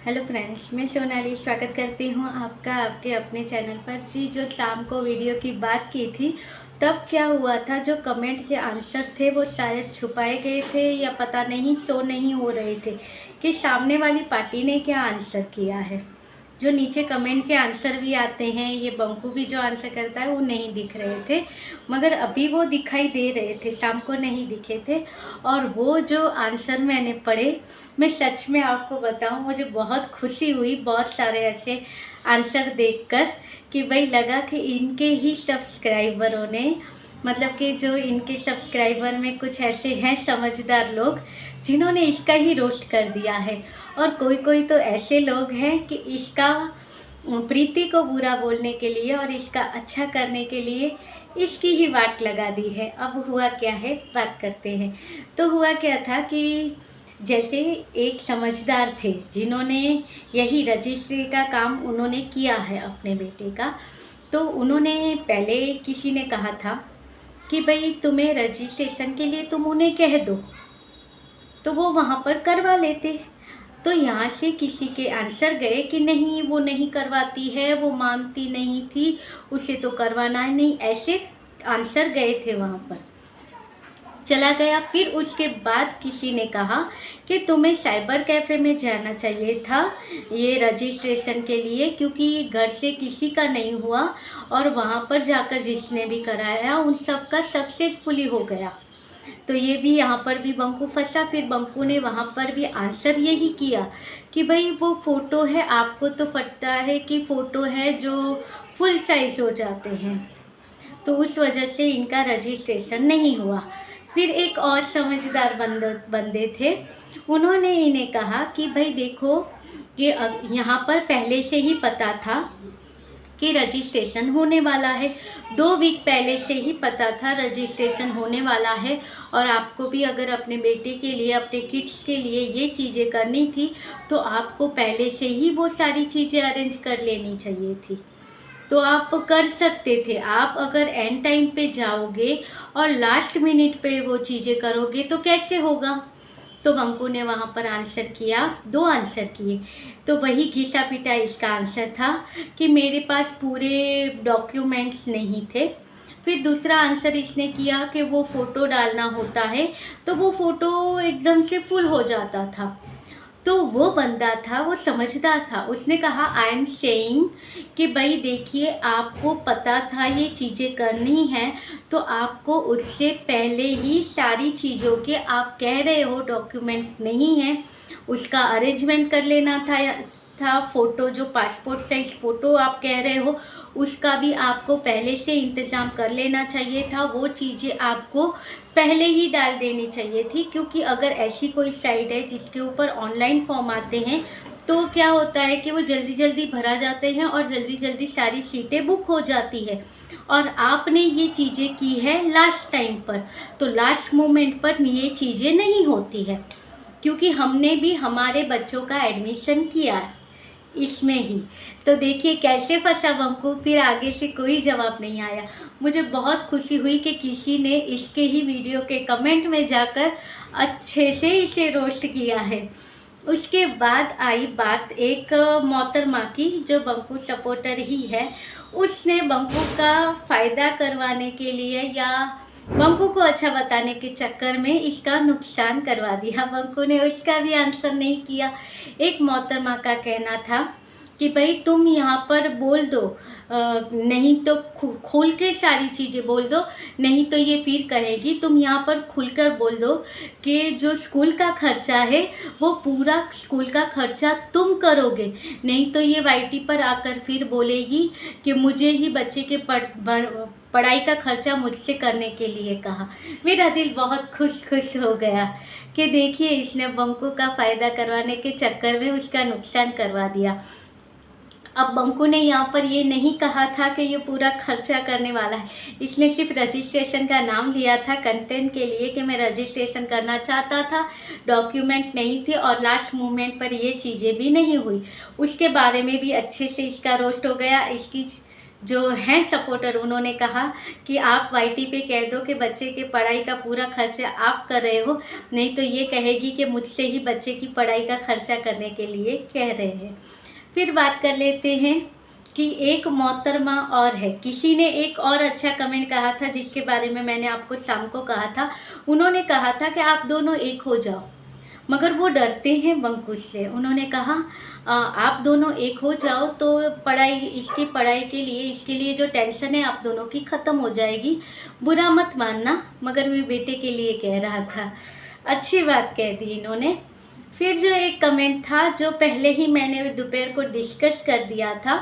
Hello friends, मैं सोनाली स्वागत करती हूँ आपका आपके अपने चैनल पर। जी, जो शाम को वीडियो की बात की थी, तब क्या हुआ था, जो कमेंट के आंसर थे वो शायद छुपाए गए थे या पता नहीं शो नहीं हो रहे थे कि सामने वाली पार्टी ने क्या आंसर किया है। जो नीचे कमेंट के आंसर भी आते हैं, ये बंकू भी जो आंसर करता है वो नहीं दिख रहे थे, मगर अभी वो दिखाई दे रहे थे, शाम को नहीं दिखे थे। और वो जो आंसर मैंने पढ़े, मैं सच में आपको बताऊं, मुझे बहुत खुशी हुई बहुत सारे ऐसे आंसर देखकर कि भाई लगा कि इनके ही सब्सक्राइबरों ने, मतलब कि जो इनके सब्सक्राइबर में कुछ ऐसे हैं समझदार लोग जिन्होंने इसका ही रोस्ट कर दिया है। और कोई कोई तो ऐसे लोग हैं कि इसका प्रीति को बुरा बोलने के लिए और इसका अच्छा करने के लिए इसकी ही वाट लगा दी है। अब हुआ क्या है, बात करते हैं। तो हुआ क्या था कि जैसे एक समझदार थे जिन्होंने यही रजिस्ट्री का काम उन्होंने किया है अपने बेटे का। तो उन्होंने पहले किसी ने कहा था कि भाई तुम्हें रजिस्ट्रेशन के लिए तुम उन्हें कह दो, तो वो वहाँ पर करवा लेते। तो यहाँ से किसी के आंसर गए कि नहीं वो नहीं करवाती है, वो मानती नहीं थी, उसे तो करवाना ही नहीं, ऐसे आंसर गए थे वहाँ पर, चला गया। फिर उसके बाद किसी ने कहा कि तुम्हें साइबर कैफ़े में जाना चाहिए था ये रजिस्ट्रेशन के लिए, क्योंकि घर से किसी का नहीं हुआ और वहाँ पर जाकर जिसने भी कराया उन सब का सक्सेसफुली हो गया। तो ये भी यहाँ पर भी बंकू फंसा। फिर बंकू ने वहाँ पर भी आंसर यही किया कि भाई वो फ़ोटो है, आपको तो पता है कि फ़ोटो है जो फुल साइज़ हो जाते हैं, तो उस वजह से इनका रजिस्ट्रेशन नहीं हुआ। फिर एक और समझदार बंदे थे, उन्होंने इन्हें कहा कि भाई देखो कि यहाँ पर पहले से ही पता था कि रजिस्ट्रेशन होने वाला है, 2 वीक पहले से ही पता था रजिस्ट्रेशन होने वाला है। और आपको भी अगर अपने बेटे के लिए, अपने किड्स के लिए ये चीज़ें करनी थी तो आपको पहले से ही वो सारी चीज़ें अरेंज कर लेनी चाहिए थी, तो आप कर सकते थे। आप अगर एंड टाइम पे जाओगे और लास्ट मिनट पे वो चीज़ें करोगे तो कैसे होगा। तो बंकू ने वहाँ पर आंसर किया, 2 आंसर किए। तो वही घिसा पिटा इसका आंसर था कि मेरे पास पूरे डॉक्यूमेंट्स नहीं थे। फिर दूसरा आंसर इसने किया कि वो फ़ोटो डालना होता है तो वो फ़ोटो एकदम से फुल हो जाता था। तो वो बंदा था, वो समझदार था, उसने कहा आई एम सेइंग कि भाई देखिए आपको पता था ये चीज़ें करनी हैं, तो आपको उससे पहले ही सारी चीज़ों के, आप कह रहे हो डॉक्यूमेंट नहीं है, उसका अरेंजमेंट कर लेना था फ़ोटो, जो पासपोर्ट साइज़ फ़ोटो आप कह रहे हो उसका भी आपको पहले से इंतज़ाम कर लेना चाहिए था। वो चीज़ें आपको पहले ही डाल देनी चाहिए थी, क्योंकि अगर ऐसी कोई साइट है जिसके ऊपर ऑनलाइन फॉर्म आते हैं तो क्या होता है कि वो जल्दी जल्दी भरा जाते हैं और जल्दी जल्दी सारी सीटें बुक हो जाती है। और आपने ये चीज़ें की है लास्ट टाइम पर, तो लास्ट मोमेंट पर ये चीज़ें नहीं होती है, क्योंकि हमने भी हमारे बच्चों का एडमिशन किया इसमें ही। तो देखिए कैसे फंसा बंकू, फिर आगे से कोई जवाब नहीं आया। मुझे बहुत खुशी हुई कि किसी ने इसके ही वीडियो के कमेंट में जाकर अच्छे से इसे रोस्ट किया है। उसके बाद आई बात एक मोहतरमा की, जो बंकू सपोर्टर ही है। उसने बंकू का फ़ायदा करवाने के लिए या बंकू को अच्छा बताने के चक्कर में इसका नुकसान करवा दिया। बंकू ने उसका भी आंसर नहीं किया। एक मोहतरमा का कहना था कि भाई तुम यहाँ पर बोल दो, नहीं तो खोल के सारी चीज़ें बोल दो, नहीं तो ये फिर कहेगी। तुम यहाँ पर खुलकर बोल दो कि जो स्कूल का खर्चा है वो पूरा स्कूल का खर्चा तुम करोगे, नहीं तो ये वाईटी पर आकर फिर बोलेगी कि मुझे ही बच्चे के पढ़ाई का खर्चा मुझसे करने के लिए कहा। मेरा दिल बहुत खुश हो गया कि देखिए इसने बंकू का फ़ायदा करवाने के चक्कर में उसका नुकसान करवा दिया। अब बंकू ने यहाँ पर ये नहीं कहा था कि ये पूरा खर्चा करने वाला है, इसने सिर्फ रजिस्ट्रेशन का नाम लिया था कंटेंट के लिए कि मैं रजिस्ट्रेशन करना चाहता था, डॉक्यूमेंट नहीं थे और लास्ट मोमेंट पर ये चीज़ें भी नहीं हुई। उसके बारे में भी अच्छे से इसका रोस्ट हो गया। इसकी जो हैं सपोर्टर, उन्होंने कहा कि आप वाईटी पे कह दो कि बच्चे के पढ़ाई का पूरा खर्चा आप कर रहे हो, नहीं तो ये कहेगी कि मुझसे ही बच्चे की पढ़ाई का खर्चा करने के लिए कह रहे हैं। फिर बात कर लेते हैं कि एक मोहतरमा और है, किसी ने एक और अच्छा कमेंट कहा था जिसके बारे में मैंने आपको शाम को कहा था। उन्होंने कहा था कि आप दोनों एक हो जाओ, मगर वो डरते हैं बंकुश से। उन्होंने कहा आप दोनों एक हो जाओ तो इसकी पढ़ाई के लिए, इसके लिए जो टेंशन है आप दोनों की ख़त्म हो जाएगी, बुरा मत मानना, मगर मैं बेटे के लिए कह रहा था। अच्छी बात कह दी इन्होंने। फिर जो एक कमेंट था जो पहले ही मैंने दोपहर को डिस्कस कर दिया था,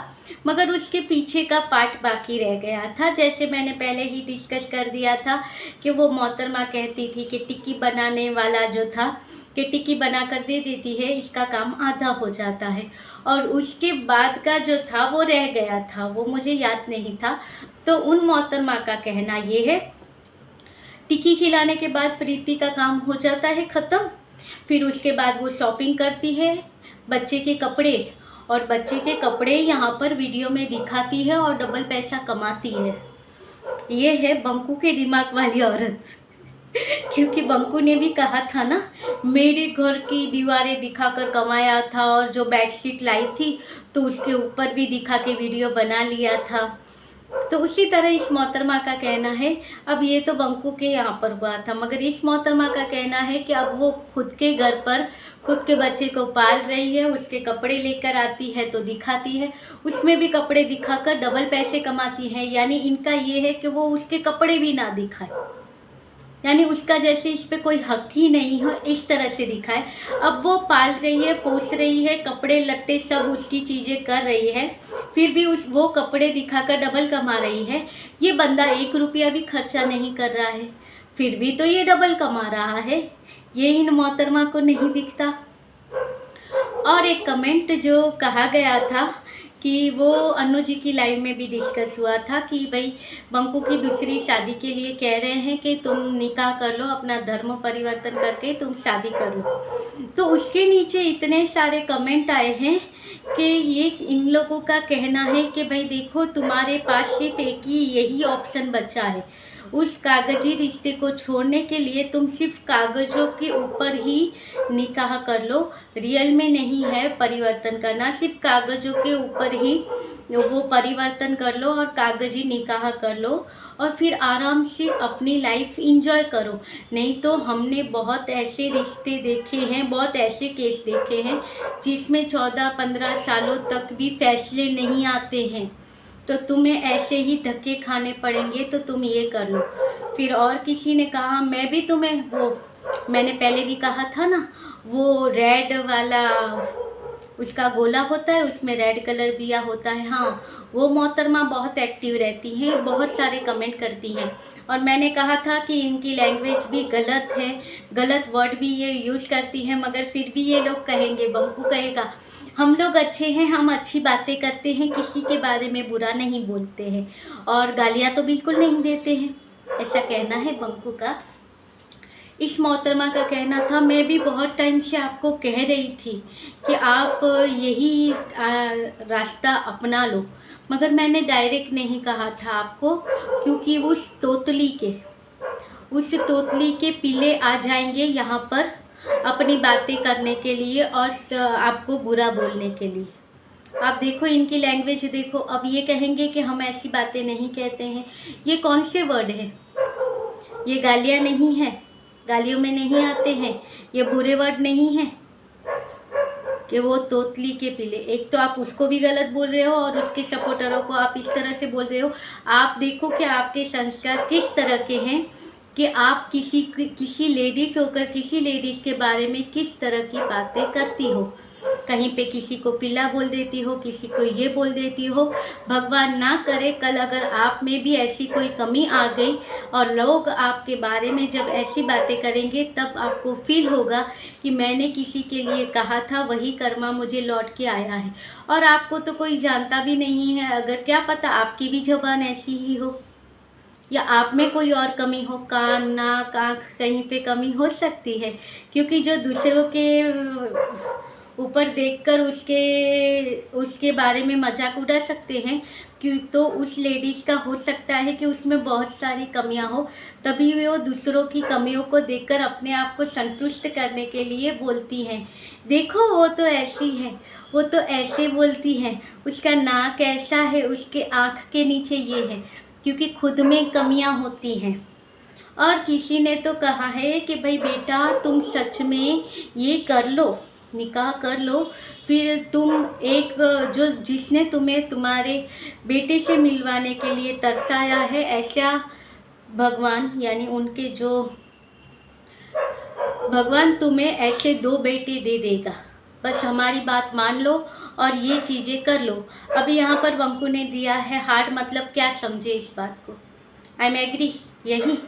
मगर उसके पीछे का पार्ट बाकी रह गया था। जैसे मैंने पहले ही डिस्कस कर दिया था कि वो मोहतरमा कहती थी कि टिक्की बनाने वाला जो था कि टिक्की बना कर दे देती है, इसका काम आधा हो जाता है, और उसके बाद का जो था वो रह गया था, वो मुझे याद नहीं था। तो उन मोहतरमा का कहना ये है, टिक्की खिलाने के बाद प्रीति का काम हो जाता है ख़त्म। फिर उसके बाद वो शॉपिंग करती है बच्चे के कपड़े, और बच्चे के कपड़े यहाँ पर वीडियो में दिखाती है और डबल पैसा कमाती है। ये है बंकू के दिमाग वाली औरत। क्योंकि बंकू ने भी कहा था ना, मेरे घर की दीवारें दिखाकर कमाया था, और जो बेडशीट लाई थी तो उसके ऊपर भी दिखा के वीडियो बना लिया था। तो उसी तरह इस मोहतरमा का कहना है, अब ये तो बंकू के यहाँ पर हुआ था, मगर इस मोहतरमा का कहना है कि अब वो खुद के घर पर खुद के बच्चे को पाल रही है, उसके कपड़े लेकर आती है तो दिखाती है, उसमें भी कपड़े दिखाकर डबल पैसे कमाती है। यानी इनका ये है कि वो उसके कपड़े भी ना दिखाए, यानी उसका जैसे इस पे कोई हक ही नहीं हो, इस तरह से दिखाए। अब वो पाल रही है, पोस रही है, कपड़े लत्ते सब उसकी चीज़ें कर रही है, फिर भी वो कपड़े दिखाकर डबल कमा रही है। ये बंदा 1 रुपया भी खर्चा नहीं कर रहा है, फिर भी तो ये डबल कमा रहा है। ये इन मोहतरमा को नहीं दिखता। और एक कमेंट जो कहा गया था कि वो अनु जी की लाइव में भी डिस्कस हुआ था कि भाई बंकू की दूसरी शादी के लिए कह रहे हैं कि तुम निकाह कर लो, अपना धर्म परिवर्तन करके तुम शादी कर लो। तो उसके नीचे इतने सारे कमेंट आए हैं कि ये इन लोगों का कहना है कि भाई देखो, तुम्हारे पास सिर्फ एक ही यही ऑप्शन बचा है, उस कागजी रिश्ते को छोड़ने के लिए तुम सिर्फ कागज़ों के ऊपर ही निकाह कर लो, रियल में नहीं है परिवर्तन करना, सिर्फ कागज़ों के ऊपर ही वो परिवर्तन कर लो और कागजी निकाह कर लो, और फिर आराम से अपनी लाइफ इंजॉय करो। नहीं तो हमने बहुत ऐसे रिश्ते देखे हैं, बहुत ऐसे केस देखे हैं जिसमें 14-15 सालों तक भी फैसले नहीं आते हैं, तो तुम्हें ऐसे ही धक्के खाने पड़ेंगे, तो तुम ये कर लो। फिर और किसी ने कहा, मैं भी तुम्हें, वो मैंने पहले भी कहा था ना, वो रेड वाला उसका गोला होता है, उसमें रेड कलर दिया होता है, हाँ, वो मोहतरमा बहुत एक्टिव रहती हैं, बहुत सारे कमेंट करती हैं। और मैंने कहा था कि इनकी लैंग्वेज भी गलत है, गलत वर्ड भी ये यूज़ करती हैं, मगर फिर भी ये लोग कहेंगे, बंकू कहेगा हम लोग अच्छे हैं, हम अच्छी बातें करते हैं, किसी के बारे में बुरा नहीं बोलते हैं, और गालियाँ तो बिल्कुल नहीं देते हैं, ऐसा कहना है बंकू का। इस मोहतरमा का कहना था, मैं भी बहुत टाइम से आपको कह रही थी कि आप यही रास्ता अपना लो, मगर मैंने डायरेक्ट नहीं कहा था आपको, क्योंकि उस तोतली के पिल्ले आ जाएंगे यहाँ पर अपनी बातें करने के लिए और आपको बुरा बोलने के लिए। आप देखो इनकी लैंग्वेज देखो, अब ये कहेंगे कि हम ऐसी बातें नहीं कहते हैं। ये कौन से वर्ड है? ये गालियाँ नहीं है, गालियों में नहीं आते हैं, ये बुरे वर्ड नहीं हैं कि वो तोतली के पिले। एक तो आप उसको भी गलत बोल रहे हो और उसके सपोर्टरों को आप इस तरह से बोल रहे हो। आप देखो कि आपके संस्कार किस तरह के हैं कि आप किसी लेडीज़ होकर किसी लेडीज़ के बारे में किस तरह की बातें करती हो। कहीं पे किसी को पिल्ला बोल देती हो, किसी को ये बोल देती हो। भगवान ना करे कल अगर आप में भी ऐसी कोई कमी आ गई और लोग आपके बारे में जब ऐसी बातें करेंगे, तब आपको फील होगा कि मैंने किसी के लिए कहा था, वही कर्मा मुझे लौट के आया है। और आपको तो कोई जानता भी नहीं है, अगर क्या पता आपकी भी ज़ुबान ऐसी ही हो या आप में कोई और कमी हो, कान, नाक, आँख, कहीं पे कमी हो सकती है, क्योंकि जो दूसरों के ऊपर देखकर उसके बारे में मजाक उड़ा सकते हैं, क्यों तो उस लेडीज़ का हो सकता है कि उसमें बहुत सारी कमियां हो, तभी वो दूसरों की कमियों को देखकर अपने आप को संतुष्ट करने के लिए बोलती हैं। देखो वो तो ऐसी है, वो तो ऐसे बोलती है, उसका नाक ऐसा है, उसके आँख के नीचे ये है, क्योंकि खुद में कमियां होती हैं। और किसी ने तो कहा है कि भाई बेटा तुम सच में ये कर लो, निकाह कर लो, फिर तुम एक जो जिसने तुम्हें तुम्हारे बेटे से मिलवाने के लिए तरसाया है, ऐसा भगवान यानी उनके जो भगवान तुम्हें ऐसे 2 बेटे दे देगा, बस हमारी बात मान लो और ये चीज़ें कर लो। अभी यहाँ पर बंकू ने दिया है हार्ट, मतलब क्या समझे इस बात को, आई एम एग्री यही।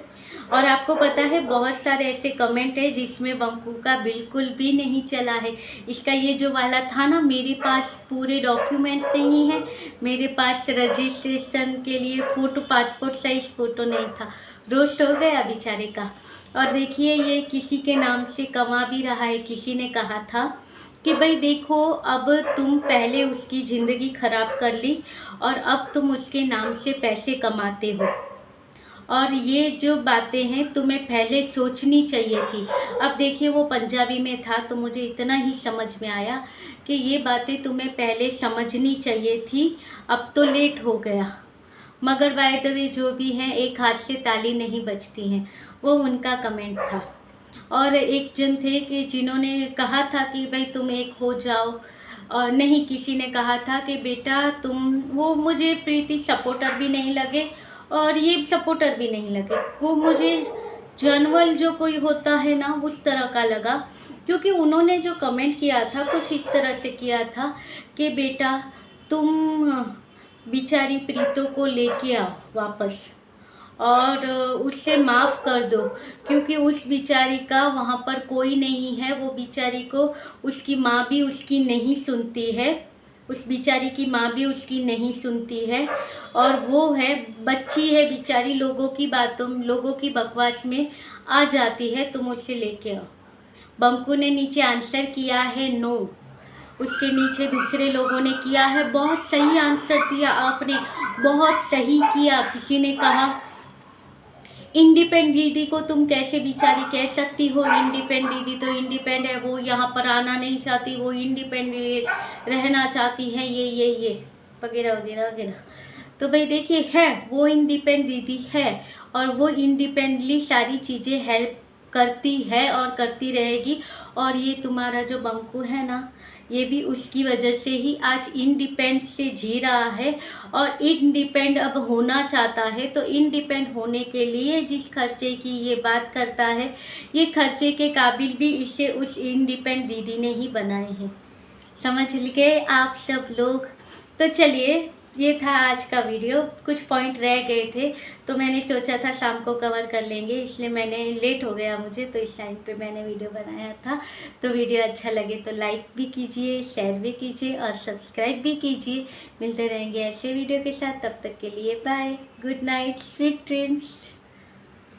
और आपको पता है बहुत सारे ऐसे कमेंट है जिसमें बंकू का बिल्कुल भी नहीं चला है। इसका ये जो वाला था ना, मेरे पास पूरे डॉक्यूमेंट नहीं है, मेरे पास रजिस्ट्रेशन के लिए फ़ोटो, पासपोर्ट साइज़ फ़ोटो नहीं था, रोस्ट हो गया बेचारे का। और देखिए ये किसी के नाम से कमा भी रहा है। किसी ने कहा था कि भाई देखो अब तुम पहले उसकी ज़िंदगी ख़राब कर ली और अब तुम उसके नाम से पैसे कमाते हो, और ये जो बातें हैं तुम्हें पहले सोचनी चाहिए थी। अब देखिए वो पंजाबी में था तो मुझे इतना ही समझ में आया कि ये बातें तुम्हें पहले समझनी चाहिए थी, अब तो लेट हो गया। मगर बाय द वे जो भी हैं, एक हाथ से ताली नहीं बजती हैं, वो उनका कमेंट था। और एक जन थे कि जिन्होंने कहा था कि भाई तुम एक हो जाओ, और नहीं, किसी ने कहा था कि बेटा तुम, वो मुझे प्रीति सपोर्टर भी नहीं लगे और ये सपोर्टर भी नहीं लगे, वो मुझे जनरल जो कोई होता है ना उस तरह का लगा। क्योंकि उन्होंने जो कमेंट किया था कुछ इस तरह से किया था कि बेटा तुम बेचारी प्रीतों को लेके आओ वापस और उससे माफ़ कर दो, क्योंकि उस बेचारी का वहाँ पर कोई नहीं है, वो बेचारी को उसकी माँ भी उसकी नहीं सुनती है, उस बेचारी की माँ भी उसकी नहीं सुनती है, और वो है बच्ची है बेचारी, लोगों की बातों, लोगों की बकवास में आ जाती है, तुम उससे लेके आओ। बंकू ने नीचे आंसर किया है नो, उससे नीचे दूसरे लोगों ने किया है बहुत सही आंसर दिया आपने, बहुत सही किया। किसी ने कहा इंडिपेंडेंट दीदी को तुम कैसे बेचारी कह सकती हो, इंडिपेंडेंट दीदी तो इंडिपेंडेंट है, वो यहाँ पर आना नहीं चाहती, वो इंडिपेंडेंट रहना चाहती है, ये वगैरह वगैरह वगैरह। तो भाई देखिए है, वो इंडिपेंडेंट दीदी है और वो इंडिपेंडेंटली सारी चीज़ें हेल्प करती है और करती रहेगी। और ये तुम्हारा जो बंकू है ना, ये भी उसकी वजह से ही आज इंडिपेंडेंट से जी रहा है और इंडिपेंडेंट अब होना चाहता है। तो इंडिपेंडेंट होने के लिए जिस खर्चे की ये बात करता है, ये खर्चे के काबिल भी इसे उस इंडिपेंडेंट दीदी ने ही बनाए हैं। समझ गए आप सब लोग। तो चलिए, ये था आज का वीडियो, कुछ पॉइंट रह गए थे तो मैंने सोचा था शाम को कवर कर लेंगे, इसलिए मैंने लेट हो गया मुझे, तो इस टाइम पे मैंने वीडियो बनाया था। तो वीडियो अच्छा लगे तो लाइक भी कीजिए, शेयर भी कीजिए और सब्सक्राइब भी कीजिए। मिलते रहेंगे ऐसे वीडियो के साथ, तब तक के लिए bye, good night, sweet dreams.